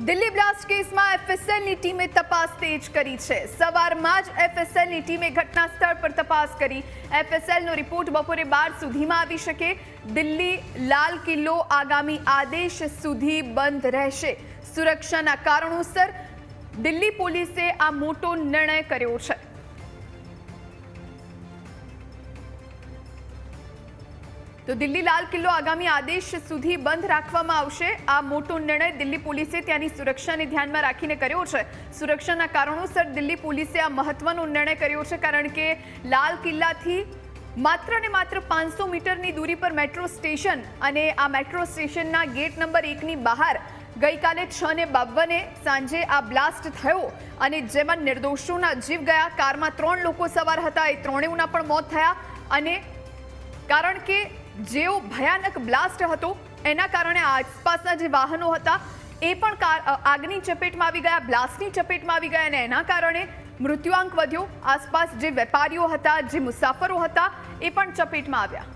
Delhi blast કેસમાં એફએસએલની ટીમે તપાસ તેજ કરી છે। સવારમાં જ એફએસએલની ટીમે ઘટના સ્થળ પર તપાસ કરી। એફએસએલનો રિપોર્ટ બપોરે 12 સુધીમાં આવી શકે। દિલ્હી લાલ કિલ્લો આગામી આદેશ સુધી બંધ રહેશે। સુરક્ષાના કારણોસર દિલ્હી પોલીસે આ મોટો નિર્ણય કર્યો છે। તો દિલ્હી લાલ કિલ્લો આગામી આદેશ સુધી બંધ રાખવામાં આવશે। આ મોટો નિર્ણય દિલ્હી પોલીસે ત્યાંની સુરક્ષાને ધ્યાનમાં રાખીને કર્યો છે। સુરક્ષાના કારણોસર દિલ્હી પોલીસે આ મહત્વનો નિર્ણય કર્યો છે, કારણ કે લાલ કિલ્લાથી માત્ર ને માત્ર 500 મીટરની દૂરી પર મેટ્રો સ્ટેશન અને આ મેટ્રો સ્ટેશનના ગેટ નંબર 1ની બહાર ગઈકાલે 6:52 સાંજે આ બ્લાસ્ટ થયો અને જેમાં નિર્દોષોના જીવ ગયા। કારમાં 3 લોકો સવાર હતા, એ ત્રણેયના પણ મોત થયા અને કારણ કે જેવો ભયાનક બ્લાસ્ટ હતો એના કારણે આસપાસના જે વાહનો હતા એ પણ આગની ચપેટમાં આવી ગયા, બ્લાસ્ટની ચપેટમાં આવી ગયા અને એના કારણે મૃત્યુઆંક વધ્યો। આસપાસ જે વેપારીઓ હતા, જે મુસાફરો હતા એ પણ ચપેટમાં આવ્યા।